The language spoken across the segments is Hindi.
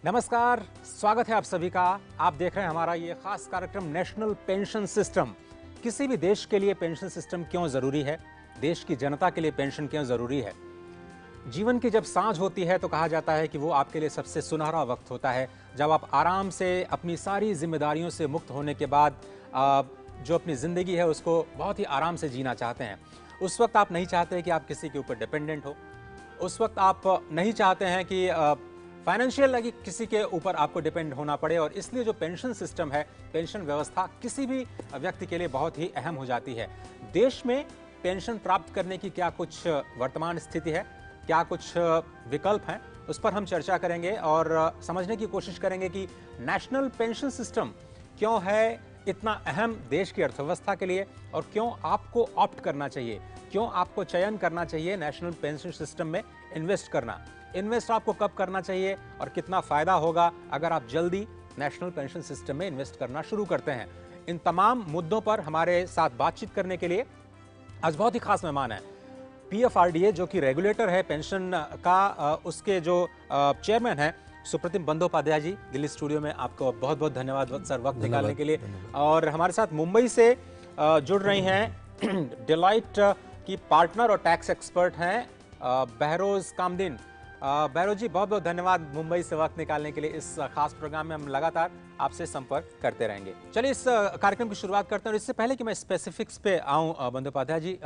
नमस्कार, स्वागत है आप सभी का। आप देख रहे हैं हमारा ये खास कार्यक्रम नेशनल पेंशन सिस्टम। किसी भी देश के लिए पेंशन सिस्टम क्यों जरूरी है, देश की जनता के लिए पेंशन क्यों जरूरी है। जीवन की जब सांझ होती है तो कहा जाता है कि वो आपके लिए सबसे सुनहरा वक्त होता है, जब आप आराम से अपनी सारी जिम्मेदारियों से मुक्त होने के बाद जो अपनी ज़िंदगी है उसको बहुत ही आराम से जीना चाहते हैं। उस वक्त आप नहीं चाहते कि आप किसी के ऊपर डिपेंडेंट हो, उस वक्त आप नहीं चाहते हैं कि फाइनेंशियल लगी किसी के ऊपर आपको डिपेंड होना पड़े। और इसलिए जो पेंशन सिस्टम है, पेंशन व्यवस्था किसी भी व्यक्ति के लिए बहुत ही अहम हो जाती है। देश में पेंशन प्राप्त करने की क्या कुछ वर्तमान स्थिति है, क्या कुछ विकल्प हैं, उस पर हम चर्चा करेंगे और समझने की कोशिश करेंगे कि नेशनल पेंशन सिस्टम क्यों है इतना अहम देश की अर्थव्यवस्था के लिए और क्यों आपको ऑप्ट करना चाहिए, क्यों आपको चयन करना चाहिए नेशनल पेंशन सिस्टम में इन्वेस्ट करना। इन्वेस्ट आपको कब करना चाहिए और कितना फायदा होगा अगर आप जल्दी नेशनल पेंशन सिस्टम में इन्वेस्ट करना शुरू करते हैं। इन तमाम मुद्दों पर हमारे साथ बातचीत करने के लिए आज बहुत ही खास मेहमान है। पीएफआरडीए जो कि रेगुलेटर है पेंशन का, उसके जो चेयरमैन है सुप्रतिम बंदोपाध्याय जी, दिल्ली स्टूडियो में आपको बहुत बहुत धन्यवाद सर वक्त निकालने के लिए। और हमारे साथ मुंबई से जुड़ रही हैं डेलॉइट की पार्टनर और टैक्स एक्सपर्ट हैं बहरोज कामदीन। बहरोज जी, बहुत बहुत धन्यवाद मुंबई से वक्त निकालने के लिए। इस खास प्रोग्राम में हम लगातार आपसे संपर्क करते रहेंगे। चलिए इस कार्यक्रम की शुरुआत करते हैं। और इससे पहले कि मैं स्पेसिफिक्स पे आऊं बंदोपाध्याय जी,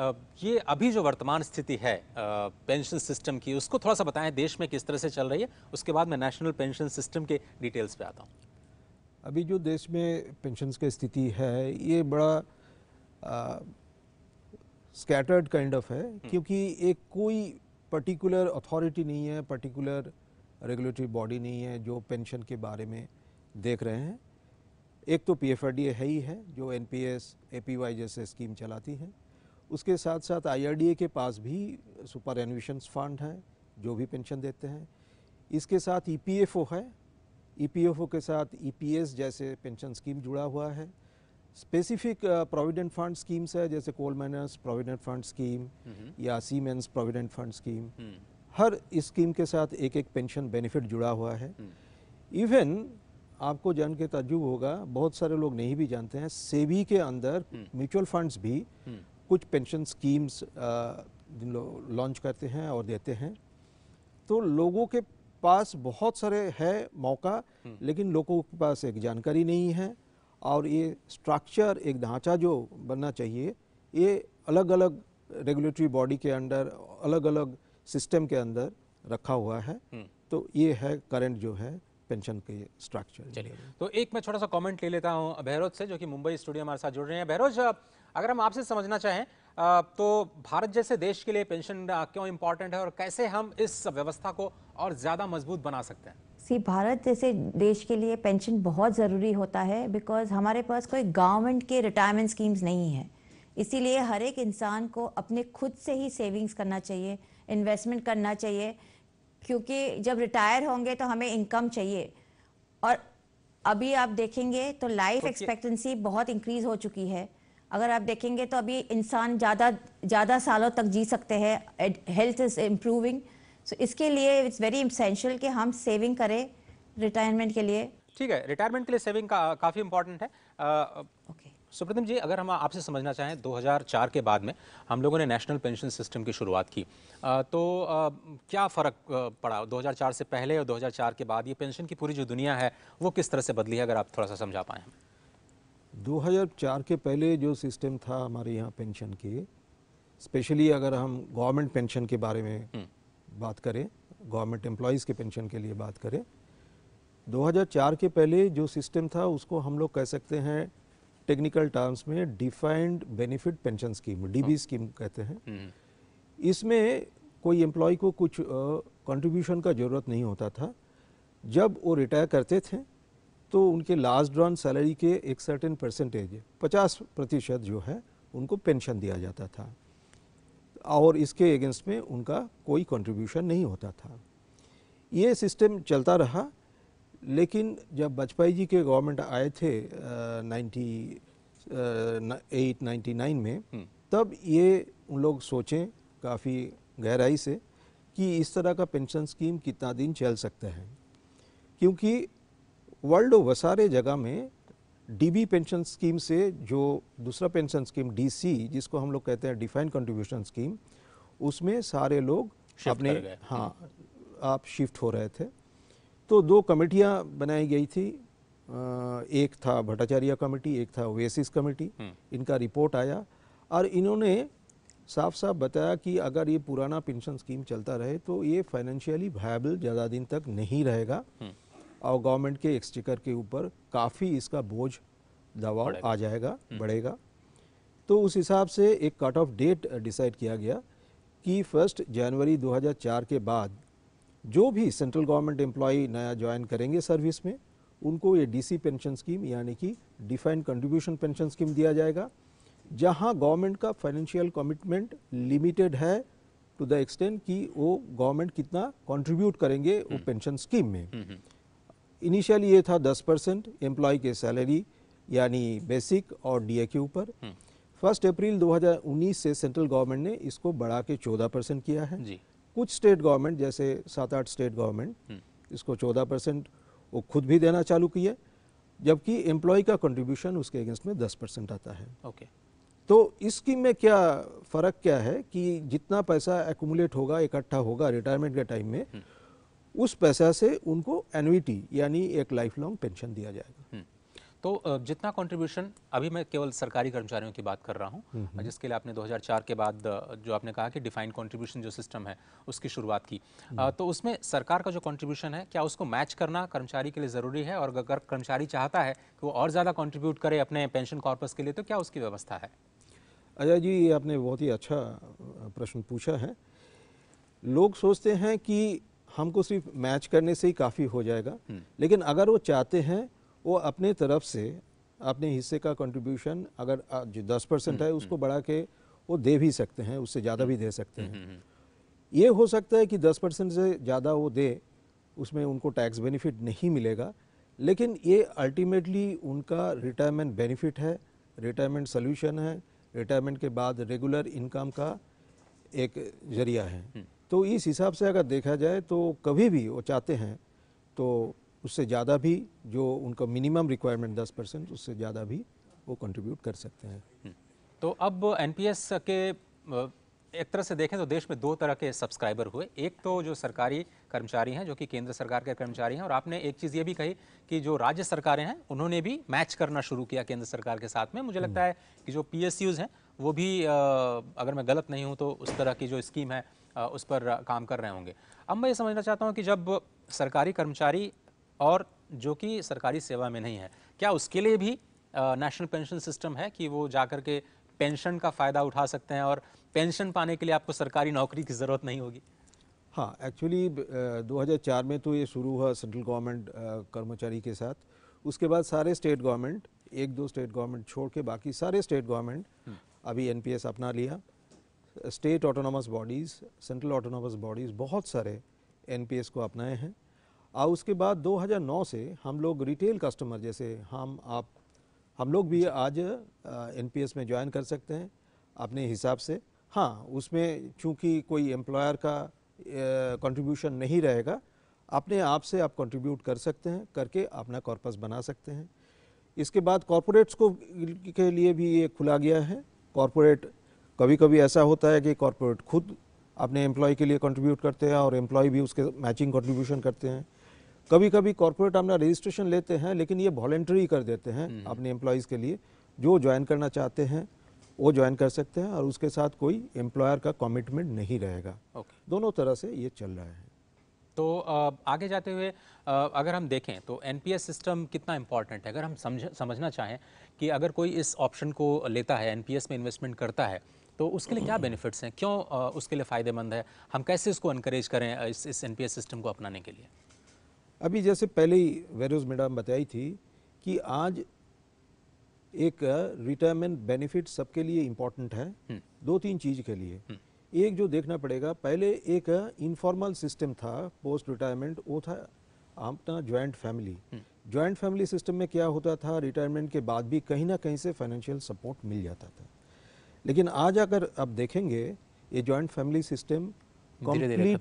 ये अभी जो वर्तमान स्थिति है पेंशन सिस्टम की, उसको थोड़ा सा बताएं, देश में किस तरह से चल रही है। उसके बाद मैं नेशनल पेंशन सिस्टम के डिटेल्स पे आता हूँ। अभी जो देश में पेंशन की स्थिति है ये बड़ा स्कैटर्ड काइंड ऑफ है, क्योंकि एक कोई पर्टिकुलर अथॉरिटी नहीं है, पर्टिकुलर रेगुलेटरी बॉडी नहीं है जो पेंशन के बारे में देख रहे हैं। एक तो पीएफआरडीए है ही है जो एनपीएस एपीवाई जैसे स्कीम चलाती है। उसके साथ साथ आईआरडीए के पास भी सुपर एन्विशंस फंड है जो भी पेंशन देते हैं। इसके साथ ईपीएफओ है, ईपीएफओ के साथ ईपीएस जैसे पेंशन स्कीम जुड़ा हुआ है। स्पेसिफिक प्रोविडेंट फंड स्कीम्स है जैसे coal miners provident fund scheme या सीमेंस प्रोविडेंट फंड स्कीम। हर स्कीम के साथ एक एक पेंशन बेनिफिट जुड़ा हुआ है। इवन आपको जान के ताज्जुब होगा, बहुत सारे लोग नहीं भी जानते हैं, सेबी के अंदर म्यूचुअल फंड्स भी कुछ पेंशन स्कीम्स लॉन्च करते हैं और देते हैं। तो लोगों के पास बहुत सारे है मौका, लेकिन लोगों के पास एक जानकारी नहीं है। और ये स्ट्रक्चर, एक ढांचा जो बनना चाहिए, ये अलग अलग रेगुलेटरी बॉडी के अंडर, अलग अलग सिस्टम के अंदर रखा हुआ है। तो ये है करंट जो है पेंशन के स्ट्रक्चर। चलिए, तो एक मैं छोटा सा कमेंट ले लेता हूं बहरोज से, जो कि मुंबई स्टूडियो हमारे साथ जुड़ रहे हैं। बहरोज, अगर हम आपसे समझना चाहें तो भारत जैसे देश के लिए पेंशन क्यों इंपॉर्टेंट है और कैसे हम इस व्यवस्था को और ज़्यादा मजबूत बना सकते हैं। भारत जैसे देश के लिए पेंशन बहुत ज़रूरी होता है, बिकॉज हमारे पास कोई गवर्नमेंट के रिटायरमेंट स्कीम्स नहीं है। इसीलिए हर एक इंसान को अपने खुद से ही सेविंग्स करना चाहिए, इन्वेस्टमेंट करना चाहिए, क्योंकि जब रिटायर होंगे तो हमें इनकम चाहिए। और अभी आप देखेंगे तो लाइफ एक्सपेक्टेंसी बहुत इंक्रीज हो चुकी है। अगर आप देखेंगे तो अभी इंसान ज़्यादा सालों तक जी सकते हैं, हेल्थ इज़ इम्प्रूविंग। सो इसके लिए इट्स वेरी इसेंशियल कि हम सेविंग करें रिटायरमेंट के लिए। ठीक है, रिटायरमेंट के लिए सेविंग काफ़ी इंपॉर्टेंट है। सुप्रतिम जी, अगर हम आपसे समझना चाहें, 2004 के बाद में हम लोगों ने नेशनल पेंशन सिस्टम की शुरुआत की, तो क्या फ़र्क पड़ा 2004 से पहले और 2004 के बाद? ये पेंशन की पूरी जो दुनिया है वो किस तरह से बदली है, अगर आप थोड़ा सा समझा पाएँ। 2004 के पहले जो सिस्टम था हमारे यहाँ पेंशन के, स्पेशली अगर हम गवर्नमेंट पेंशन के बारे में बात करें, गवर्नमेंट एम्प्लॉयज़ के पेंशन के लिए बात करें, 2004 के पहले जो सिस्टम था उसको हम लोग कह सकते हैं टेक्निकल टर्म्स में defined benefit pension scheme, dB scheme कहते हैं। इसमें कोई एम्प्लॉय को कुछ कंट्रीब्यूशन का ज़रूरत नहीं होता था। जब वो रिटायर करते थे तो उनके लास्ट ड्रॉन सैलरी के एक सर्टेन परसेंटेज, 50% जो है, उनको पेंशन दिया जाता था और इसके अगेंस्ट में उनका कोई कंट्रीब्यूशन नहीं होता था। ये सिस्टम चलता रहा, लेकिन जब वाजपेयी जी के गवर्नमेंट आए थे 98-99 में, तब ये उन लोग सोचें काफ़ी गहराई से कि इस तरह का पेंशन स्कीम कितना दिन चल सकता है। क्योंकि वर्ल्ड ओवर सारे जगह में डीबी पेंशन स्कीम से जो दूसरा पेंशन स्कीम डीसी जिसको हम लोग कहते हैं डिफाइंड कंट्रीब्यूशन स्कीम, उसमें सारे लोग अपने आप शिफ्ट हो रहे थे। तो 2 कमेटियां बनाई गई थी, एक था भट्टाचार्य कमेटी, एक था ओएसिस कमेटी। इनका रिपोर्ट आया और इन्होंने साफ साफ बताया कि अगर ये पुराना पेंशन स्कीम चलता रहे तो ये फाइनेंशियली वायबल ज़्यादा दिन तक नहीं रहेगा और गवर्नमेंट के एक्सचेकर के ऊपर काफ़ी इसका बोझ दबाव आ जाएगा, बढ़ेगा। तो उस हिसाब से एक कट ऑफ डेट डिसाइड किया गया कि 1 जनवरी 2004 के बाद जो भी सेंट्रल गवर्नमेंट एम्प्लॉय नया ज्वाइन करेंगे सर्विस में, उनको ये डीसी पेंशन स्कीम यानी कि डिफाइंड कंट्रीब्यूशन पेंशन स्कीम दिया जाएगा, जहां गवर्नमेंट का फाइनेंशियल कमिटमेंट लिमिटेड है टू द एक्सटेंट कि वो गवर्नमेंट कितना कंट्रीब्यूट करेंगे वो पेंशन स्कीम में। इनिशियली ये था 10% एम्प्लॉय के सैलरी यानी बेसिक और डीए के ऊपर। 1 अप्रैल 2019 से सेंट्रल गवर्नमेंट ने इसको बढ़ा के 14% किया है जी। कुछ स्टेट गवर्नमेंट जैसे 7-8 स्टेट गवर्नमेंट इसको 14% वो खुद भी देना चालू किए, जबकि एम्प्लॉय का कंट्रीब्यूशन उसके अगेंस्ट में 10% आता है। ओके। तो इस स्कीम में क्या फ़र्क क्या है कि जितना पैसा एक्यूमुलेट होगा, इकट्ठा होगा रिटायरमेंट के टाइम में, उस पैसा से उनको एन्युइटी यानी एक लाइफ लॉन्ग पेंशन दिया जाएगा। तो जितना कंट्रीब्यूशन, अभी मैं केवल सरकारी कर्मचारियों की बात कर रहा हूँ, जिसके लिए आपने 2004 के बाद जो आपने कहा कि डिफाइंड कंट्रीब्यूशन जो सिस्टम है उसकी शुरुआत की, तो उसमें सरकार का जो कंट्रीब्यूशन है क्या उसको मैच करना कर्मचारी के लिए ज़रूरी है? और अगर कर्मचारी चाहता है कि वो और ज़्यादा कंट्रीब्यूट करे अपने पेंशन कॉर्पस के लिए, तो क्या उसकी व्यवस्था है? अजय जी, ये आपने बहुत ही अच्छा प्रश्न पूछा है। लोग सोचते हैं कि हमको सिर्फ मैच करने से ही काफ़ी हो जाएगा, लेकिन अगर वो चाहते हैं वो अपने तरफ से अपने हिस्से का कंट्रीब्यूशन अगर जो 10% है उसको बढ़ा के वो दे भी सकते हैं, उससे ज़्यादा भी दे सकते हैं। ये हो सकता है कि 10% से ज़्यादा वो दे, उसमें उनको टैक्स बेनिफिट नहीं मिलेगा, लेकिन ये अल्टीमेटली उनका रिटायरमेंट बेनिफिट है, रिटायरमेंट सोल्यूशन है, रिटायरमेंट के बाद रेगुलर इनकम का एक जरिया है। तो इस हिसाब से अगर देखा जाए तो कभी भी वो चाहते हैं तो उससे ज़्यादा भी जो उनका मिनिमम रिक्वायरमेंट 10%, उससे ज़्यादा भी वो कंट्रीब्यूट कर सकते हैं। तो अब एनपीएस के एक तरह से देखें तो देश में 2 तरह के सब्सक्राइबर हुए। एक तो जो सरकारी कर्मचारी हैं, जो कि केंद्र सरकार के कर्मचारी हैं, और आपने एक चीज़ ये भी कही कि जो राज्य सरकारें हैं उन्होंने भी मैच करना शुरू किया केंद्र सरकार के साथ में। मुझे लगता है कि जो पीएसयूज़ हैं वो भी अगर मैं गलत नहीं हूँ तो उस तरह की जो स्कीम है उस पर काम कर रहे होंगे। अब मैं ये समझना चाहता हूँ कि जब सरकारी कर्मचारी और जो कि सरकारी सेवा में नहीं है, क्या उसके लिए भी नेशनल पेंशन सिस्टम है कि वो जाकर के पेंशन का फ़ायदा उठा सकते हैं और पेंशन पाने के लिए आपको सरकारी नौकरी की ज़रूरत नहीं होगी? हाँ, एक्चुअली 2004 में तो ये शुरू हुआ सेंट्रल गवर्नमेंट कर्मचारी के साथ। उसके बाद सारे स्टेट गवर्नमेंट, 1-2 स्टेट गवर्नमेंट छोड़ के बाकी सारे स्टेट गवर्नमेंट अभी एनपीएस अपना लिया। State autonomous bodies, central autonomous bodies बहुत सारे एनपीएस को अपनाए हैं। और उसके बाद 2009 से हम लोग रिटेल कस्टमर जैसे हम लोग भी आज एनपीएस में ज्वाइन कर सकते हैं अपने हिसाब से। हाँ, उसमें चूंकि कोई एम्प्लॉयर का कंट्रीब्यूशन नहीं रहेगा, अपने आप से आप कंट्रीब्यूट कर सकते हैं, करके अपना कॉर्पस बना सकते हैं। इसके बाद कॉरपोरेट्स को के लिए भी ये खुला गया है। कॉरपोरेट कभी कभी ऐसा होता है कि कॉरपोरेट खुद अपने एम्प्लॉय के लिए कंट्रीब्यूट करते हैं और एम्प्लॉय भी उसके मैचिंग कंट्रीब्यूशन करते हैं। कभी कभी कॉर्पोरेट अपना रजिस्ट्रेशन लेते हैं लेकिन ये वॉलंटरी कर देते हैं अपने एम्प्लॉयज़ के लिए। जो ज्वाइन करना चाहते हैं वो ज्वाइन कर सकते हैं और उसके साथ कोई एम्प्लॉयर का कमिटमेंट नहीं रहेगा। दोनों तरह से ये चल रहा है। तो आगे जाते हुए अगर हम देखें तो एनपीएस सिस्टम कितना इम्पॉर्टेंट है, अगर हम समझना चाहें कि अगर कोई इस ऑप्शन को लेता है, एनपीएस में इन्वेस्टमेंट करता है, तो उसके लिए क्या बेनिफिट्स हैं, क्यों उसके लिए फ़ायदेमंद है, हम कैसे उसको इनकरेज करें इस एनपीएस सिस्टम को अपनाने के लिए? अभी जैसे पहले ही वेरोज मैडम बताई थी कि आज एक रिटायरमेंट बेनिफिट सबके लिए इम्पॉर्टेंट है 2-3 चीज़ के लिए। एक जो देखना पड़ेगा, पहले एक इनफॉर्मल सिस्टम था पोस्ट रिटायरमेंट, वो था अपना joint family. Joint family system में क्या होता था, रिटायरमेंट के बाद भी कहीं ना कहीं से फाइनेंशियल सपोर्ट मिल जाता था। लेकिन आज अगर आप देखेंगे ये जॉइंट फैमिली सिस्टम कम्प्लीटली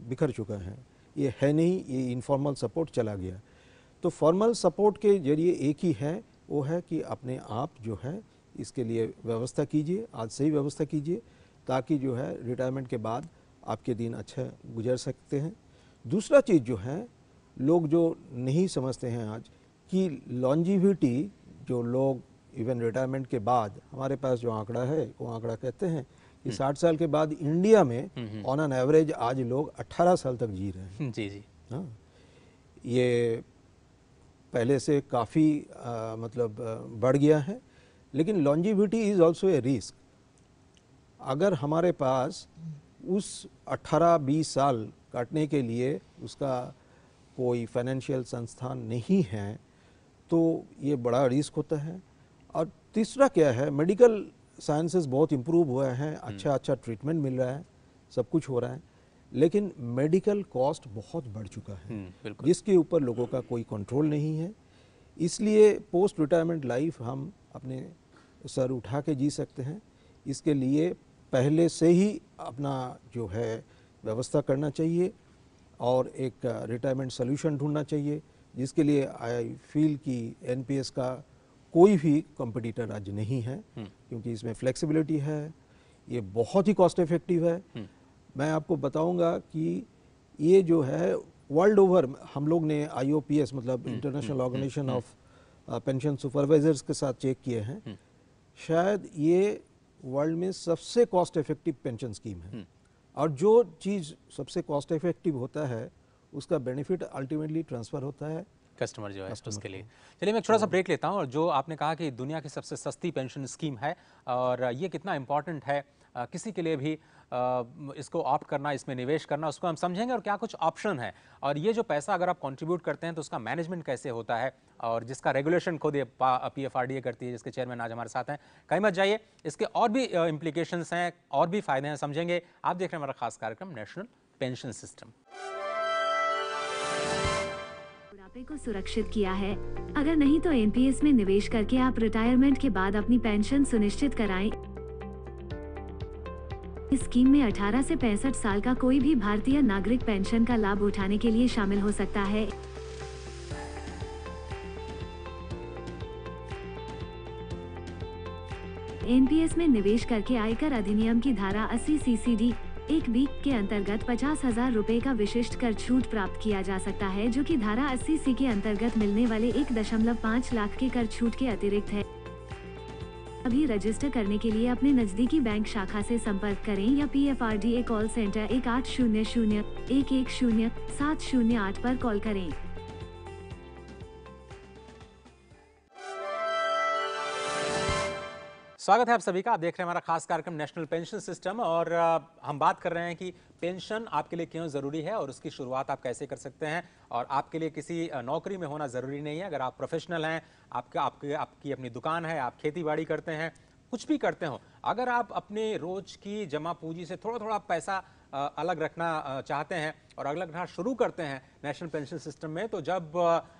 बिखर चुका है। ये है नहीं, ये इनफॉर्मल सपोर्ट चला गया। तो फॉर्मल सपोर्ट के जरिए एक ही है, वो है कि अपने आप जो है इसके लिए व्यवस्था कीजिए, आज से ही व्यवस्था कीजिए, ताकि जो है रिटायरमेंट के बाद आपके दिन अच्छा गुजर सकते हैं। दूसरा चीज़ जो है, लोग जो नहीं समझते हैं आज कि लॉन्जिविटी, जो लोग इवन रिटायरमेंट के बाद, हमारे पास जो आंकड़ा है वो आंकड़ा कहते हैं कि 60 साल के बाद इंडिया में ऑन एन एवरेज आज लोग 18 साल तक जी रहे हैं। जी जी। हाँ, ये पहले से काफ़ी मतलब बढ़ गया है, लेकिन longevity is also a risk. अगर हमारे पास उस 18-20 साल काटने के लिए उसका कोई फाइनेंशियल संस्थान नहीं है, तो ये बड़ा रिस्क होता है। और तीसरा क्या है, मेडिकल साइंसेस बहुत इम्प्रूव हुआ है, अच्छा ट्रीटमेंट मिल रहा है, सब कुछ हो रहा है, लेकिन मेडिकल कॉस्ट बहुत बढ़ चुका है, जिसके ऊपर लोगों का कोई कंट्रोल नहीं है। इसलिए पोस्ट रिटायरमेंट लाइफ हम अपने सर उठा के जी सकते हैं। इसके लिए पहले से ही अपना जो है व्यवस्था करना चाहिए और एक रिटायरमेंट सोल्यूशन ढूंढना चाहिए, जिसके लिए आई फील कि एनपीएस का कोई भी कंपटीटर आज नहीं है, क्योंकि इसमें फ्लेक्सिबिलिटी है, ये बहुत ही कॉस्ट इफेक्टिव है। मैं आपको बताऊंगा कि ये जो है वर्ल्ड ओवर हम लोग ने IOPS मतलब international organisation of pension supervisors के साथ चेक किए हैं, शायद ये वर्ल्ड में सबसे कॉस्ट इफेक्टिव पेंशन स्कीम है। और जो चीज़ सबसे कॉस्ट इफेक्टिव होता है उसका बेनिफिट अल्टीमेटली ट्रांसफ़र होता है कस्टमर जो है उसके लिए। चलिए मैं एक छोटा सा ब्रेक लेता हूँ। और जो आपने कहा कि दुनिया की सबसे सस्ती पेंशन स्कीम है और ये कितना इम्पॉर्टेंट है किसी के लिए भी इसको ऑप्ट करना, इसमें निवेश करना, उसको हम समझेंगे और क्या कुछ ऑप्शन है, और ये जो पैसा अगर आप कंट्रीब्यूट करते हैं तो उसका मैनेजमेंट कैसे होता है, और जिसका रेगुलेशन खुद PFRDA करती है, जिसके चेयरमैन आज हमारे साथ हैं। कहीं मत जाइए, इसके और भी इम्प्लीकेशंस हैं और भी फायदे हैं, समझेंगे। आप देख रहे हैं हमारा खास कार्यक्रम नेशनल पेंशन सिस्टम। बुढ़ापे को सुरक्षित किया है। अगर नहीं तो एनपीएस में निवेश करके आप रिटायरमेंट के बाद अपनी पेंशन सुनिश्चित कराएं। इस स्कीम में 18 से 65 साल का कोई भी भारतीय नागरिक पेंशन का लाभ उठाने के लिए शामिल हो सकता है। एनपीएस में निवेश करके आयकर अधिनियम की धारा 80 CCD 1B के अंतर्गत 50,000 रुपए का विशिष्ट कर छूट प्राप्त किया जा सकता है, जो कि धारा 80C के अंतर्गत मिलने वाले 1.5 लाख के कर छूट के अतिरिक्त है। अभी रजिस्टर करने के लिए अपने नजदीकी बैंक शाखा से संपर्क करें या PFRDA कॉल सेंटर 1800-110-708 पर कॉल करें। स्वागत है आप सभी का। आप देख रहे हैं हमारा खास कार्यक्रम नेशनल पेंशन सिस्टम, और हम बात कर रहे हैं कि पेंशन आपके लिए क्यों ज़रूरी है और उसकी शुरुआत आप कैसे कर सकते हैं। और आपके लिए किसी नौकरी में होना ज़रूरी नहीं है। अगर आप प्रोफेशनल हैं, आपकी अपनी दुकान है, आप खेती बाड़ी करते हैं, कुछ भी करते हो, अगर आप अपने रोज की जमा पूंजी से थोड़ा थोड़ा पैसा अलग रखना चाहते हैं और अलग रखना शुरू करते हैं नेशनल पेंशन सिस्टम में, तो जब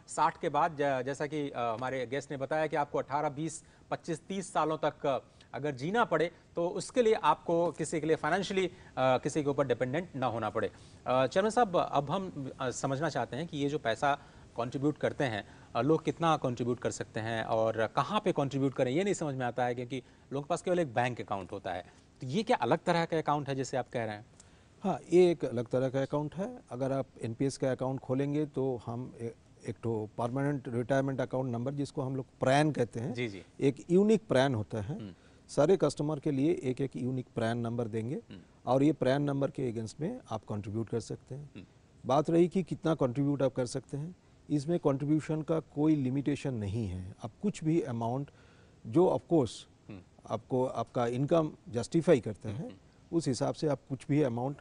60 के बाद, जैसा कि हमारे गेस्ट ने बताया कि आपको 18, 20, 25, 30 सालों तक अगर जीना पड़े, तो उसके लिए आपको किसी के लिए फाइनेंशियली किसी के ऊपर डिपेंडेंट ना होना पड़े। चेयरमैन साहब, अब हम समझना चाहते हैं कि ये जो पैसा कंट्रीब्यूट करते हैं, लोग कितना कंट्रीब्यूट कर सकते हैं और कहाँ पे कंट्रीब्यूट करें, ये नहीं समझ में आता है, क्योंकि लोगों के पास केवल एक बैंक अकाउंट होता है। तो ये क्या अलग तरह का अकाउंट है जिसे आप कह रहे हैं? हाँ, ये एक अलग तरह का अकाउंट है। अगर आप एनपीएस का अकाउंट खोलेंगे तो हम एक तो परमानेंट रिटायरमेंट अकाउंट नंबर, जिसको हम लोग प्रैन कहते हैं, जी जी, एक यूनिक प्रैन होता है। सारे कस्टमर के लिए एक एक यूनिक प्रैन नंबर देंगे और ये प्रैन नंबर के अगेंस्ट में आप कंट्रीब्यूट कर सकते हैं। बात रही कि कितना कंट्रीब्यूट आप कर सकते हैं, इसमें कंट्रीब्यूशन का कोई लिमिटेशन नहीं है। आप कुछ भी अमाउंट जो ऑफ कोर्स आपको आपका इनकम जस्टिफाई करते हैं, उस हिसाब से आप कुछ भी अमाउंट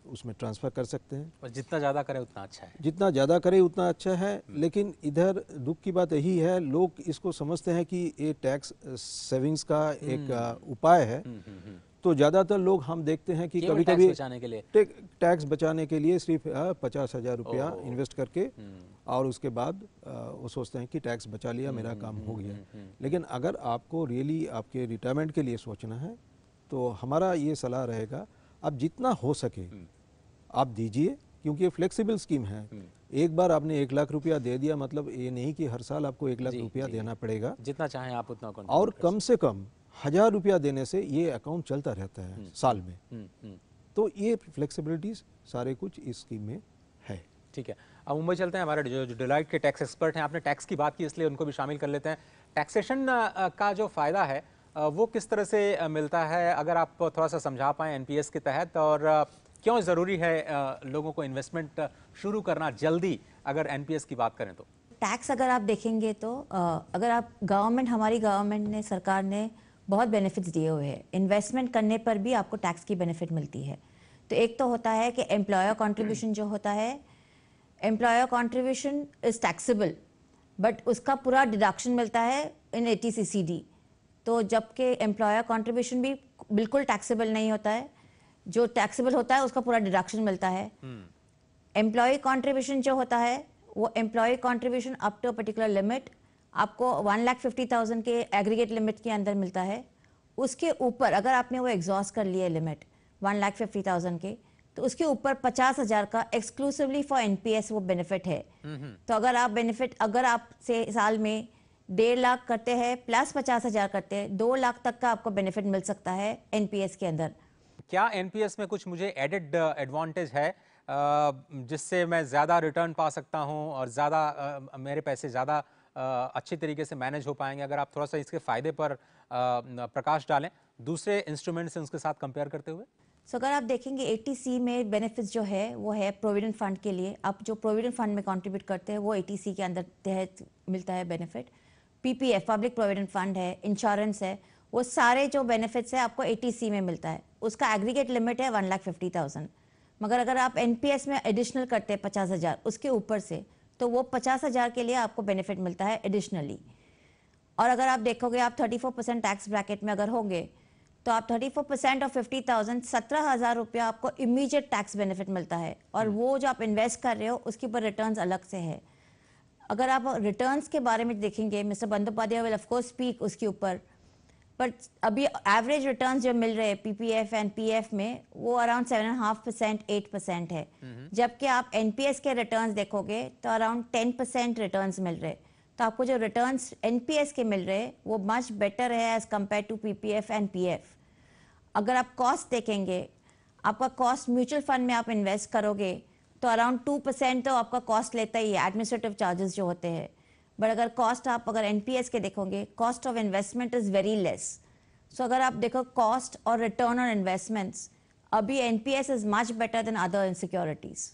उसमें ट्रांसफ़र कर सकते हैं। और जितना ज़्यादा करें उतना अच्छा है। जितना ज़्यादा करें उतना अच्छा है। लेकिन इधर दुख की बात यही है, लोग इसको समझते हैं कि ये टैक्स सेविंग्स का एक उपाय है। तो ज़्यादातर लोग हम देखते हैं कि कभी कभी टैक्स बचाने के लिए सिर्फ 50,000 रुपया इन्वेस्ट करके और उसके बाद वो सोचते हैं कि टैक्स बचा लिया, मेरा काम हो गया। लेकिन अगर आपको रियली आपके रिटायरमेंट के लिए सोचना है तो हमारा ये सलाह रहेगा, आप जितना हो सके आप दीजिए क्योंकि ये फ्लेक्सिबल स्कीम है। एक बार आपने 1 लाख रुपया दे दिया, मतलब ये नहीं कि हर साल आपको 1 लाख रुपया देना पड़ेगा, जितना चाहें आप उतना और कम से कम 1000 रुपया देने से ये अकाउंट चलता रहता है साल में। तो ये फ्लेक्सिबिलिटीज सारे कुछ इस स्कीम में है। ठीक है, अब मुंबई चलते हैं। हमारे जो डिलाइट के टैक्स एक्सपर्ट हैं, आपने टैक्स की बात की इसलिए उनको भी शामिल कर लेते हैं। टैक्सेशन का जो फ़ायदा है वो किस तरह से मिलता है, अगर आप थोड़ा सा समझा पाएँ एनपीएस के तहत, और क्यों ज़रूरी है लोगों को इन्वेस्टमेंट शुरू करना जल्दी, अगर एनपीएस की बात करें तो? टैक्स अगर आप देखेंगे तो अगर आप हमारी गवर्नमेंट ने, सरकार ने बहुत बेनिफिट्स दिए हुए हैं। इन्वेस्टमेंट करने पर भी आपको टैक्स की बेनिफिट मिलती है। तो एक तो होता है कि एम्प्लॉयर कंट्रीब्यूशन जो होता है, employer contribution is taxable, but उसका पूरा डिडक्शन मिलता है इन 80CCD। तो जबकि एम्प्लॉयर कंट्रीब्यूशन भी बिल्कुल टैक्सेबल नहीं होता है, जो टैक्सेबल होता है उसका पूरा डिडक्शन मिलता है। एम्प्लॉय कंट्रीब्यूशन जो होता है वो employ contribution up to particular limit आपको 1,50,000 के एग्रीगेट लिमिट के अंदर मिलता है। उसके ऊपर अगर आपने वो एग्जॉस्ट कर लिया लिमिट 1,50,000 के, तो उसके ऊपर 50,000 का एक्सक्लूसिवली फॉर एनपीएस वो बेनिफिट है। तो अगर आप से साल में 1.5 लाख करते हैं प्लस 50,000 करते हैं, 2 लाख तक का आपको बेनिफिट मिल सकता है एनपीएस के अंदर। क्या एनपीएस में कुछ मुझे एडेड एडवांटेज है जिससे मैं ज़्यादा रिटर्न पा सकता हूं और ज़्यादा मेरे पैसे ज़्यादा अच्छी तरीके से मैनेज हो पाएंगे? अगर आप थोड़ा सा इसके फ़ायदे पर प्रकाश डालें दूसरे इंस्ट्रूमेंट से उसके साथ कंपेयर करते हुए। अगर आप देखेंगे 80C में बेनिफिट्स जो है वो है प्रोविडेंट फंड के लिए। आप जो प्रोविडेंट फंड में कंट्रीब्यूट करते हैं वो 80C के अंदर तहत मिलता है benefit. PPF public provident fund है, इंश्योरेंस है, वो सारे जो बेनिफिट्स है आपको 80C में मिलता है। उसका एग्रीगेट लिमिट है 1,50,000। मगर अगर आप एनपीएस में एडिशनल करते हैं 50,000 उसके ऊपर से, तो वो 50,000 के लिए आपको बेनिफिट मिलता है एडिशनली। और अगर आप देखोगे आप 34% टैक्स ब्रैकेट में अगर होंगे तो आप 34% ऑफ 50,000 17,000 रुपया आपको इमीडिएट टैक्स बेनिफिट मिलता है। और वो जो आप इन्वेस्ट कर रहे हो उसके ऊपर रिटर्न्स अलग से है। अगर आप रिटर्न्स के बारे में देखेंगे, mister Bandopadhyay will of course speak उसके ऊपर, बट अभी एवरेज रिटर्न्स जो मिल रहे हैं पीपीएफ एंड पीएफ में वो अराउंड 7.5% 8% है। जबकि आप एनपीएस के रिटर्न्स देखोगे तो अराउंड 10% रिटर्न्स मिल रहे हैं। तो आपको जो रिटर्न्स एनपीएस के मिल रहे हैं वो मच बेटर है as compare to PPF and PF. अगर आप कॉस्ट देखेंगे, आपका कॉस्ट म्यूचुअल फंड में आप इन्वेस्ट करोगे तो अराउंड 2% तो आपका कॉस्ट लेता ही है, एडमिनिस्ट्रेटिव चार्जेस जो होते हैं। बट अगर कॉस्ट आप अगर एनपीएस के देखोगे, cost of investment is very less. So अगर आप देखो कॉस्ट और रिटर्न ऑन इन्वेस्टमेंट्स, अभी NPS is much better than other securities.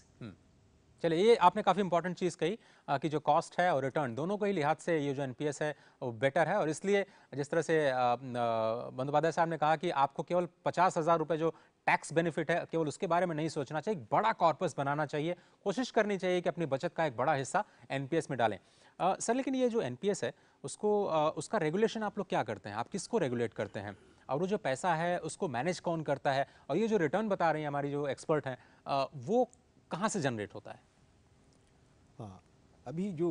चलिए, ये आपने काफ़ी इंपॉर्टेंट चीज़ कही कि जो कॉस्ट है और रिटर्न दोनों को ही लिहाज से ये जो एनपीएस है वो बेटर है। और इसलिए जिस तरह से बंदोपाध्याय साहब ने कहा कि आपको केवल 50,000 रुपये जो टैक्स बेनिफिट है केवल उसके बारे में नहीं सोचना चाहिए, बड़ा कॉर्पस बनाना चाहिए, कोशिश करनी चाहिए कि अपनी बचत का एक बड़ा हिस्सा एनपीएस में डालें। सर, लेकिन ये जो एनपीएस है उसको उसका रेगुलेशन आप लोग क्या करते हैं? आप किसको रेगुलेट करते हैं? और वो जो पैसा है उसको मैनेज कौन करता है? और ये जो रिटर्न बता रही हैं हमारी जो एक्सपर्ट हैं वो कहाँ से जनरेट होता है? हाँ, अभी जो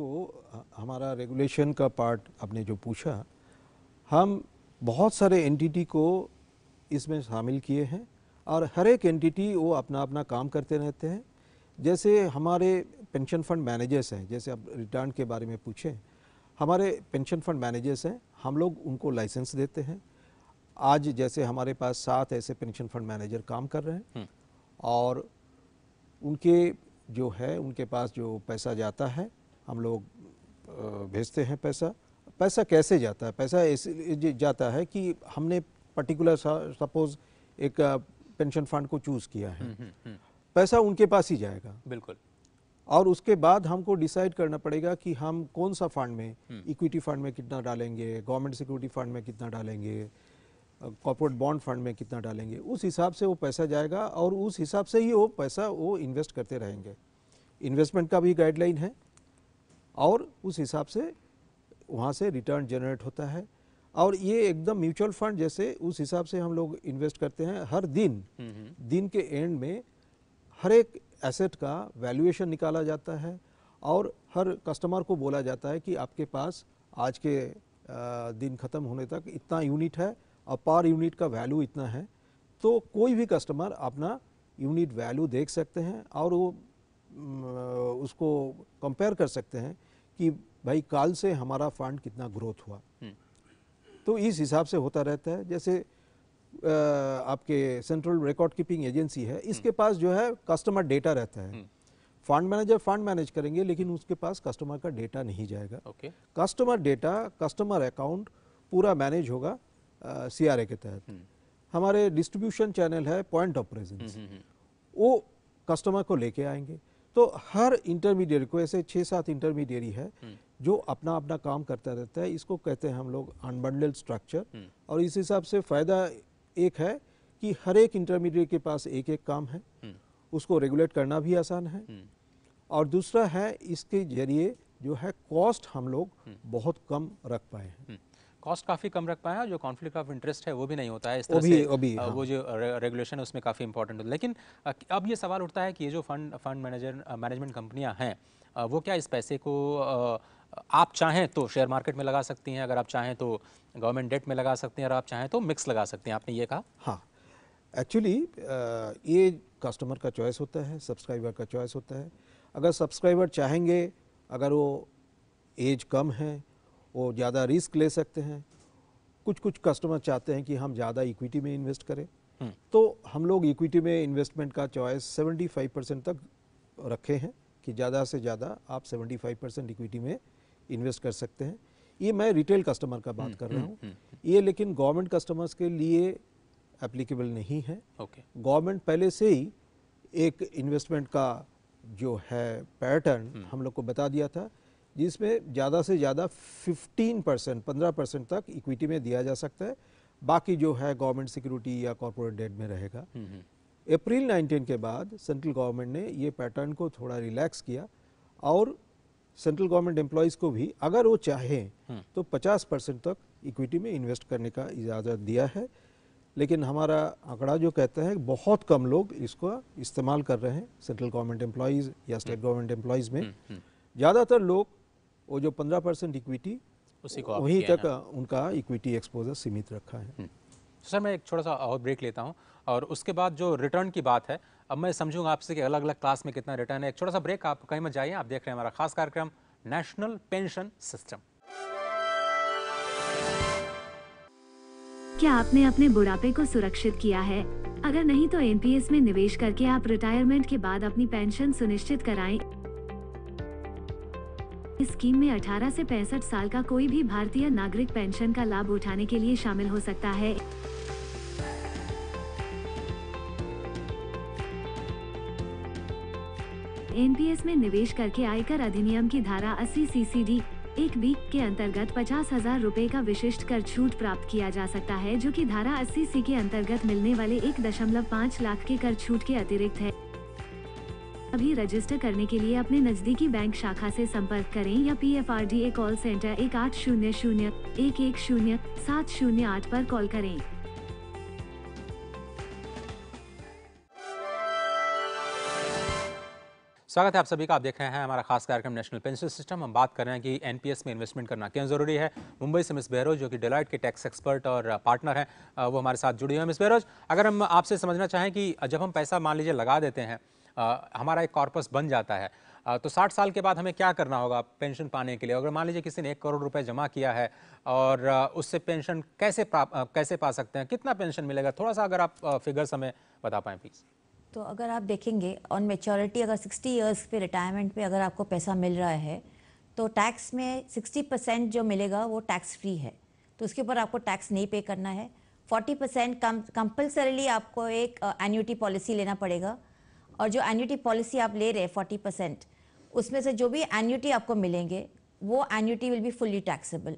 हमारा रेगुलेशन का पार्ट आपने जो पूछा, हम बहुत सारे एंटिटी को इसमें शामिल किए हैं और हर एक एंटिटी वो अपना अपना काम करते रहते हैं। जैसे हमारे पेंशन फंड मैनेजर्स हैं, जैसे आप रिटर्न के बारे में पूछें, हमारे पेंशन फंड मैनेजर्स हैं, हम लोग उनको लाइसेंस देते हैं। आज जैसे हमारे पास 7 ऐसे पेंशन फंड मैनेजर काम कर रहे हैं और उनके जो है उनके पास जो पैसा जाता है हम लोग भेजते हैं। पैसा कैसे जाता है? पैसा ऐसे जाता है कि हमने पर्टिकुलर सपोज एक पेंशन फंड को चूज़ किया है, पैसा उनके पास ही जाएगा। बिल्कुल। और उसके बाद हमको डिसाइड करना पड़ेगा कि हम कौन सा फंड में, इक्विटी फंड में कितना डालेंगे, गवर्नमेंट सिक्योरिटी फंड में कितना डालेंगे, कॉर्पोरेट बॉन्ड फंड में कितना डालेंगे। उस हिसाब से वो पैसा जाएगा और उस हिसाब से ही वो पैसा वो इन्वेस्ट करते रहेंगे। इन्वेस्टमेंट का भी गाइडलाइन है और उस हिसाब से वहाँ से रिटर्न जनरेट होता है। और ये एकदम म्यूचुअल फंड जैसे उस हिसाब से हम लोग इन्वेस्ट करते हैं। हर दिन के एंड में हर एक एसेट का वैल्यूएशन निकाला जाता है और हर कस्टमर को बोला जाता है कि आपके पास आज के दिन ख़त्म होने तक इतना यूनिट है और पर यूनिट का वैल्यू इतना है। तो कोई भी कस्टमर अपना यूनिट वैल्यू देख सकते हैं और वो उसको कंपेयर कर सकते हैं कि भाई काल से हमारा फंड कितना ग्रोथ हुआ। तो इस हिसाब से होता रहता है। जैसे आपके सेंट्रल रिकॉर्ड कीपिंग एजेंसी है, इसके पास जो है कस्टमर डेटा रहता है। फंड मैनेजर फंड मैनेज करेंगे लेकिन उसके पास कस्टमर का डेटा नहीं जाएगा। कस्टमर डेटा, कस्टमर अकाउंट पूरा मैनेज होगा CRA के तहत। हमारे डिस्ट्रीब्यूशन चैनल है पॉइंट ऑफ प्रेजेंस, वो कस्टमर को लेके आएंगे। तो हर इंटरमीडिएट को, ऐसे 6-7 इंटरमीडिएरी है जो अपना अपना काम करता रहता है। इसको कहते हैं हम लोग अनबंडल्ड स्ट्रक्चर। और इस हिसाब से फ़ायदा एक है कि हर एक इंटरमीडिएट के पास एक एक काम है, उसको रेगुलेट करना भी आसान है। और दूसरा है इसके जरिए जो है कॉस्ट हम लोग बहुत कम रख पाए हैं। कॉस्ट काफ़ी कम रख पाए हैं, जो कॉन्फ्लिक्ट ऑफ इंटरेस्ट है वो भी नहीं होता है इस तरह से। हाँ। वो जो रेगुलेशन है उसमें काफ़ी इंपॉर्टेंट होता है। लेकिन अब ये सवाल उठता है कि ये जो फंड मैनेजमेंट कंपनियां हैं, वो क्या इस पैसे को आप चाहें तो शेयर मार्केट में लगा सकती हैं, अगर आप चाहें तो गवर्नमेंट डेट में लगा सकती हैं, और आप चाहें तो मिक्स लगा सकती हैं, आपने ये कहा? हाँ, एक्चुअली ये कस्टमर का चॉइस होता है, सब्सक्राइबर का चॉइस होता है। अगर सब्सक्राइबर चाहेंगे, अगर वो एज कम है, वो ज़्यादा रिस्क ले सकते हैं। कुछ कस्टमर चाहते हैं कि हम ज़्यादा इक्विटी में इन्वेस्ट करें, तो हम लोग इक्विटी में इन्वेस्टमेंट का चॉइस 75% तक रखे हैं कि ज़्यादा से ज़्यादा आप 75% इक्विटी में इन्वेस्ट कर सकते हैं। ये मैं रिटेल कस्टमर का बात कर रहा हूँ। ये लेकिन गवर्नमेंट कस्टमर्स के लिए एप्लीकेबल नहीं है। गवर्नमेंट पहले से ही एक इन्वेस्टमेंट का जो है पैटर्न हम लोग को बता दिया था, जिसमें ज़्यादा से ज़्यादा 15% तक इक्विटी में दिया जा सकता है, बाकी जो है गवर्नमेंट सिक्योरिटी या कॉर्पोरेट डेट में रहेगा। अप्रैल 19 के बाद सेंट्रल गवर्नमेंट ने ये पैटर्न को थोड़ा रिलैक्स किया और सेंट्रल गवर्नमेंट एम्प्लॉयज़ को भी अगर वो चाहें तो 50% तक इक्विटी में इन्वेस्ट करने का इजाज़त दिया है। लेकिन हमारा आंकड़ा जो कहता है बहुत कम लोग इसको इस्तेमाल कर रहे हैं सेंट्रल गवर्नमेंट एम्प्लॉयज़ या स्टेट गवर्नमेंट एम्प्लॉयज़ में। ज़्यादातर लोग वो जो 15% इक्विटी वहीं तक उनका इक्विटी एक्सपोजर सीमित रखा है। सर, मैं एक छोटा सा और ब्रेक लेता हूं और उसके बाद जो रिटर्न की बात है, अब मैं समझूंगा आपसे कि अलग अलग क्लास में कितना रिटर्न है। एक छोटा सा ब्रेक, आप कहीं मत जाइए, आप देख रहे हैं हमारा खास कार्यक्रम नेशनल पेंशन सिस्टम। क्या आपने अपने बुढ़ापे को सुरक्षित किया है? अगर नहीं तो एनपीएस में निवेश करके आप रिटायरमेंट के बाद अपनी पेंशन सुनिश्चित कराएं। इस स्कीम में 18 से 65 साल का कोई भी भारतीय नागरिक पेंशन का लाभ उठाने के लिए शामिल हो सकता है। एनपीएस में निवेश करके आयकर अधिनियम की धारा 80 CCD 1B के अंतर्गत 50,000 रुपए का विशिष्ट कर छूट प्राप्त किया जा सकता है, जो कि धारा 80C के अंतर्गत मिलने वाले 1.5 लाख के कर छूट के अतिरिक्त है। अभी रजिस्टर करने के लिए अपने नजदीकी बैंक शाखा से संपर्क करें या PFRDA कॉल सेंटर 1800-110-708 पर कॉल करें। स्वागत है आप सभी का। आप देख रहे हैं हमारा खास कार्यक्रम नेशनल पेंशन सिस्टम। हम बात कर रहे हैं कि एनपीएस में इन्वेस्टमेंट करना क्यों ज़रूरी है। मुंबई से मिस बहरोज, जो कि डेलॉयट के टैक्स एक्सपर्ट और पार्टनर हैं, वो हमारे साथ जुड़ी हुई हैं। मिस बहरोज, अगर हम आपसे समझना चाहें कि जब हम पैसा मान लीजिए लगा देते हैं, हमारा एक कॉर्पस बन जाता है, तो 60 साल के बाद हमें क्या करना होगा पेंशन पाने के लिए? अगर मान लीजिए किसी ने 1 करोड़ रुपए जमा किया है और उससे पेंशन कैसे पा सकते हैं, कितना पेंशन मिलेगा? थोड़ा सा अगर आप फिगर्स हमें बता पाएँ प्लीज़। तो अगर आप देखेंगे ऑन मैच्योरिटी, अगर 60 इयर्स पे रिटायरमेंट पे अगर आपको पैसा मिल रहा है तो टैक्स में 60% जो मिलेगा वो टैक्स फ्री है, तो उसके ऊपर आपको टैक्स नहीं पे करना है। 40% कंपल्सरीली आपको एक एन्युटी पॉलिसी लेना पड़ेगा, और जो एन्युटी पॉलिसी आप ले रहे हैं 40%, उसमें से जो भी एन्युटी आपको मिलेंगे वो annuity will be fully taxable.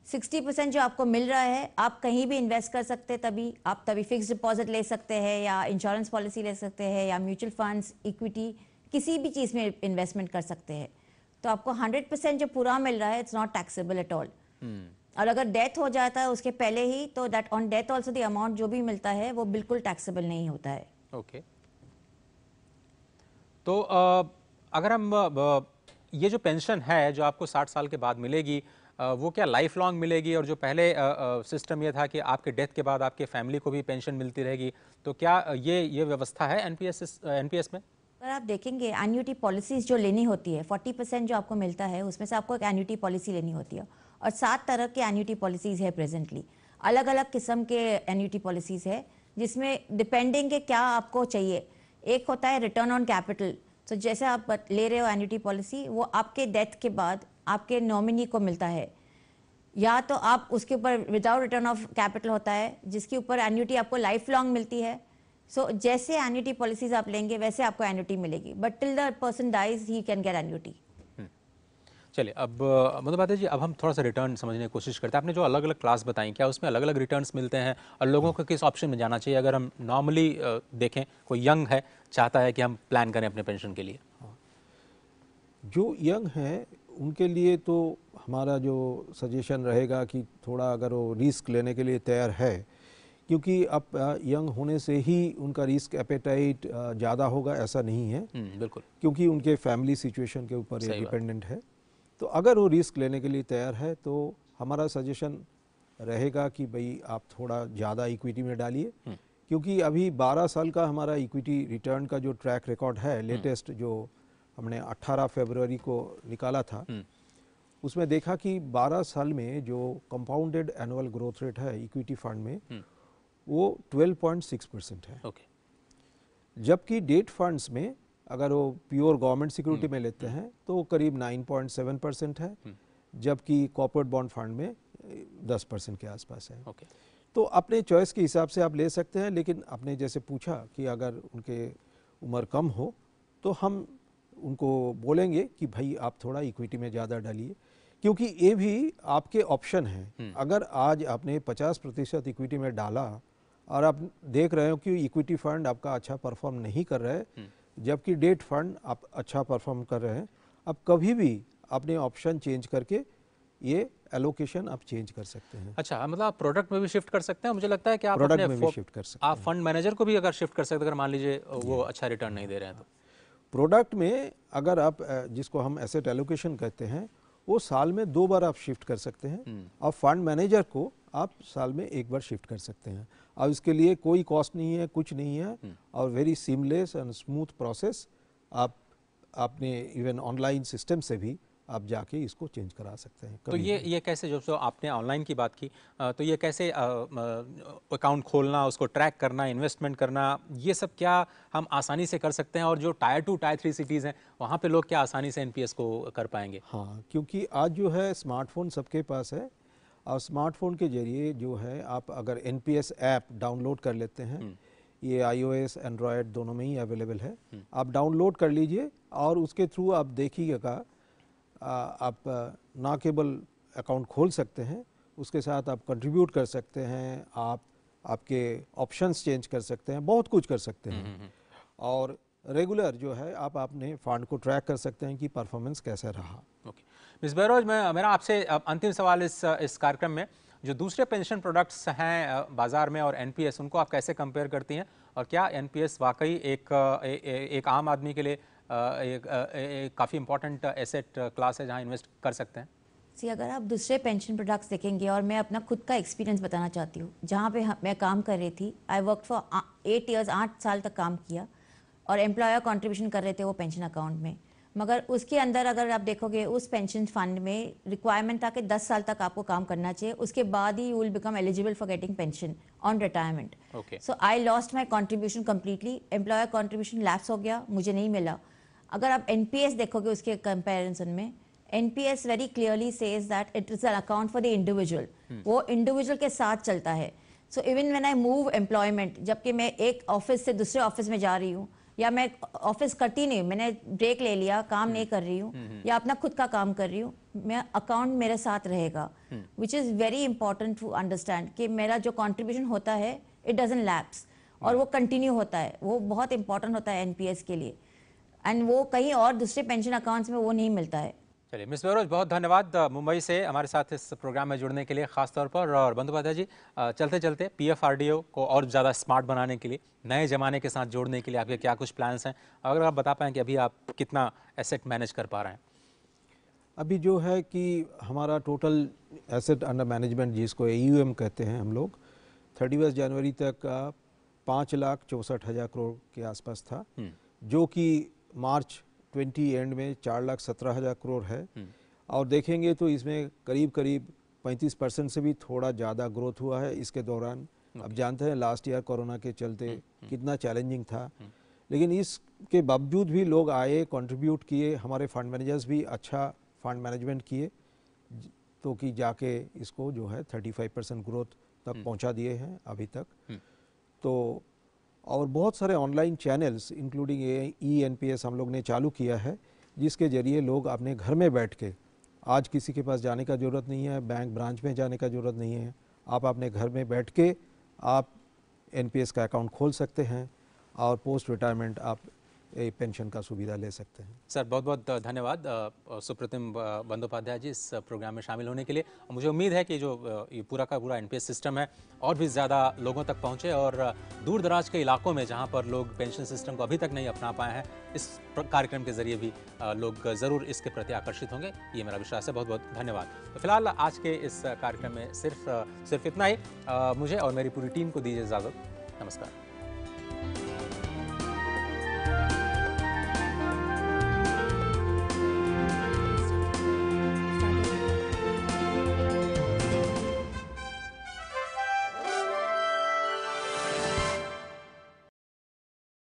60% जो आपको मिल रहा है आप कहीं भी इन्वेस्ट कर सकते हैं, तभी आप फिक्स डिपॉजिट ले सकते हैं या इंश्योरेंस पॉलिसी ले सकते हैं या म्यूचुअल फंड्स, इक्विटी, किसी भी चीज़ में इन्वेस्टमेंट कर सकते हैं। तो आपको 100% जो पूरा मिल रहा है it's not taxable at all. और अगर डेथ हो जाता है उसके पहले ही, तो that on death also the amount जो भी मिलता है वो बिल्कुल टैक्सेबल नहीं होता है। ओके, तो अगर हम ये जो पेंशन है जो आपको 60 साल के बाद मिलेगी, वो क्या लाइफ लॉन्ग मिलेगी? और जो पहले सिस्टम ये था कि आपके डेथ के बाद आपके फैमिली को भी पेंशन मिलती रहेगी, तो क्या ये व्यवस्था है एनपीएस में? अगर आप देखेंगे एन्युटी पॉलिसीज जो लेनी होती है 40% जो आपको मिलता है उसमें से आपको एक एन्युटी पॉलिसी लेनी होती है और 7 तरह के एन्युटी पॉलिसीज है प्रेजेंटली। अलग अलग किस्म के एन्युटी पॉलिसीज है जिसमें डिपेंडिंग के क्या आपको चाहिए। एक होता है रिटर्न ऑन कैपिटल, तो जैसे आप ले रहे हो एन्युटी पॉलिसी वो आपके डेथ के बाद आपके नॉमिनी को मिलता है, या तो आप उसके ऊपर विदाउट रिटर्न ऑफ कैपिटल होता है जिसके ऊपर एन्युटी आपको लाइफ लॉन्ग मिलती है। सो जैसे एन्युटी पॉलिसीज आप लेंगे वैसे आपको एन्युटी मिलेगी, but till the person dies he can get annuity. चलिए, अब मतलब बात है जी, अब हम थोड़ा सा रिटर्न समझने की कोशिश करते हैं। आपने जो अलग अलग क्लास बताई, क्या उसमें अलग अलग रिटर्न्स मिलते हैं और लोगों को किस ऑप्शन में जाना चाहिए? अगर हम नॉर्मली देखें, कोई यंग है चाहता है कि हम प्लान करें अपने पेंशन के लिए। जो यंग हैं उनके लिए तो हमारा जो सजेशन रहेगा कि थोड़ा अगर वो रिस्क लेने के लिए तैयार है, क्योंकि अब यंग होने से ही उनका रिस्क एपेटाइट ज़्यादा होगा ऐसा नहीं है। बिल्कुल, क्योंकि उनके फैमिली सिचुएशन के ऊपर ये डिपेंडेंट है। तो अगर वो रिस्क लेने के लिए तैयार है तो हमारा सजेशन रहेगा कि भाई आप थोड़ा ज़्यादा इक्विटी में डालिए, क्योंकि अभी 12 साल का हमारा इक्विटी रिटर्न का जो ट्रैक रिकॉर्ड है लेटेस्ट जो हमने 18 फरवरी को निकाला था, उसमें देखा कि 12 साल में जो कंपाउंडेड एनुअल ग्रोथ रेट है इक्विटी फंड में वो 12.6% है। जबकि डेट फंड्स में अगर वो प्योर गवर्नमेंट सिक्योरिटी में लेते हैं तो वो करीब 9.7% है, जबकि कॉर्पोरेट बॉन्ड फंड में 10% के आसपास है। तो अपने चॉइस के हिसाब से आप ले सकते हैं, लेकिन आपने जैसे पूछा कि अगर उनके उम्र कम हो तो हम उनको बोलेंगे कि भाई आप थोड़ा इक्विटी में ज़्यादा डालिए, क्योंकि ये भी आपके ऑप्शन हैं। अगर आज आपने 50% इक्विटी में डाला और आप देख रहे हो कि इक्विटी फंड आपका अच्छा परफॉर्म नहीं कर रहा है, जबकि डेट फंड आप अच्छा परफॉर्म कर रहे हैं, अब कभी भी अपने ऑप्शन चेंज करके ये एलोकेशन आप चेंज कर सकते हैं। अच्छा, मतलब आप प्रोडक्ट में भी शिफ्ट कर सकते हैं। मुझे लगता है कि आप प्रोडक्ट अपने में भी शिफ्ट कर सकते हैं। आप फंड मैनेजर को भी अगर शिफ्ट कर सकते हैं, अगर मान लीजिए वो अच्छा रिटर्न नहीं दे रहे हैं तो। प्रोडक्ट में अगर आप जिसको हम एसेट एलोकेशन कहते हैं वो साल में 2 बार आप शिफ्ट कर सकते हैं, और फंड मैनेजर को आप साल में 1 बार शिफ्ट कर सकते हैं। और इसके लिए कोई कॉस्ट नहीं है, कुछ नहीं है, और very seamless and smooth process. आप आपने इवन ऑनलाइन सिस्टम से भी आप जाके इसको चेंज करा सकते हैं। तो ये कैसे, जो आपने ऑनलाइन की बात की, तो ये कैसे अकाउंट खोलना, उसको ट्रैक करना, इन्वेस्टमेंट करना, ये सब क्या हम आसानी से कर सकते हैं? और जो टायर 2 टायर 3 सिटीज़ हैं वहाँ पे लोग क्या आसानी से एनपीएस को कर पाएंगे? हाँ, क्योंकि आज जो है स्मार्टफोन सबके पास है, और स्मार्टफोन के जरिए जो है आप अगर एनपीएस ऐप डाउनलोड कर लेते हैं, ये iOS एंड्रॉयड दोनों में ही अवेलेबल है, आप डाउनलोड कर लीजिए और उसके थ्रू आप देखिएगा आप ना केवल अकाउंट खोल सकते हैं, उसके साथ आप कंट्रीब्यूट कर सकते हैं, आप आपके ऑप्शंस चेंज कर सकते हैं, बहुत कुछ कर सकते हैं। और रेगुलर जो है आप अपने फंड को ट्रैक कर सकते हैं कि परफॉर्मेंस कैसा रहा। ओके, मिस बहरोज, मेरा आपसे अंतिम सवाल इस कार्यक्रम में, जो दूसरे पेंशन प्रोडक्ट्स हैं बाज़ार में और एनपीएस, उनको आप कैसे कंपेयर करती हैं? और क्या एनपीएस वाकई एक आम आदमी के लिए एक काफ़ी इम्पॉर्टेंट एसेट क्लास है जहां इन्वेस्ट कर सकते हैं? अगर आप दूसरे पेंशन प्रोडक्ट्स देखेंगे, और मैं अपना खुद का एक्सपीरियंस बताना चाहती हूँ, जहाँ पे मैं काम कर रही थी, आई वर्क फॉर 8 ईयर्स, 8 साल तक काम किया, और एम्प्लॉयर कंट्रीब्यूशन कर रहे थे वो पेंशन अकाउंट में। मगर उसके अंदर अगर आप देखोगे उस पेंशन फंड में रिक्वायरमेंट था कि 10 साल तक आपको काम करना चाहिए, उसके बाद ही you will become eligible for getting pension on retirement. So I lost my contribution completely, employer contribution lapse हो गया, मुझे नहीं मिला। अगर आप एनपीएस देखोगे उसके कंपैरिजन में, NPS very clearly says that it is an account for the individual, वो इंडिविजुअल के साथ चलता है। So even when I move employment, जबकि मैं एक ऑफिस से दूसरे ऑफिस में जा रही हूँ, या मैं ऑफिस करती नहीं, मैंने ब्रेक ले लिया, काम नहीं कर रही हूँ, या अपना खुद का काम कर रही हूँ, मैं अकाउंट मेरे साथ रहेगा, which is very important to understand कि मेरा जो कॉन्ट्रीब्यूशन होता है इट डजंट लैप्स, और वो कंटिन्यू होता है। वो बहुत इंपॉर्टेंट होता है एनपीएस के लिए, एंड वो कहीं और दूसरे पेंशन अकाउंट्स में वो नहीं मिलता है। चलिए मिस बहरोज, बहुत धन्यवाद मुंबई से हमारे साथ इस प्रोग्राम में जुड़ने के लिए ख़ास तौर पर। और बंदोपाध्याय जी, चलते चलते पीएफआरडीओ को और ज़्यादा स्मार्ट बनाने के लिए, नए ज़माने के साथ जोड़ने के लिए आपके क्या कुछ प्लान्स हैं? अगर आप बता पाएँ कि अभी आप कितना एसेट मैनेज कर पा रहे हैं? अभी जो है कि हमारा टोटल एसेट अंडर मैनेजमेंट, जिसको AUM कहते हैं हम लोग, 31 जनवरी तक 5,64,000 करोड़ के आसपास था, जो कि मार्च 20 एंड में 4,17,000 करोड़ है। और देखेंगे तो इसमें करीब करीब 35% से भी थोड़ा ज़्यादा ग्रोथ हुआ है इसके दौरान। अब जानते हैं लास्ट ईयर कोरोना के चलते कितना चैलेंजिंग था, लेकिन इसके बावजूद भी लोग आए, कंट्रीब्यूट किए, हमारे फंड मैनेजर्स भी अच्छा फंड मैनेजमेंट किए, तो कि जाके इसको जो है 35% ग्रोथ तक पहुंचा दिए हैं अभी तक। तो और बहुत सारे ऑनलाइन चैनल्स इंक्लूडिंग ENPS हम लोग ने चालू किया है, जिसके ज़रिए लोग अपने घर में बैठ के, आज किसी के पास जाने का ज़रूरत नहीं है, बैंक ब्रांच में जाने का ज़रूरत नहीं है, आप अपने घर में बैठ के आप NPS का अकाउंट खोल सकते हैं और पोस्ट रिटायरमेंट आप पेंशन का सुविधा ले सकते हैं। सर बहुत बहुत धन्यवाद सुप्रतिम बंदोपाध्याय जी इस प्रोग्राम में शामिल होने के लिए। मुझे उम्मीद है कि जो ये पूरा का पूरा NPS सिस्टम है और भी ज़्यादा लोगों तक पहुँचे और दूर दराज के इलाकों में जहाँ पर लोग पेंशन सिस्टम को अभी तक नहीं अपना पाए हैं, इस कार्यक्रम के ज़रिए भी लोग ज़रूर इसके प्रति आकर्षित होंगे, ये मेरा विश्वास है। बहुत बहुत धन्यवाद। तो फिलहाल आज के इस कार्यक्रम में सिर्फ इतना ही। मुझे और मेरी पूरी टीम को दीजिए इजाज़त। नमस्कार।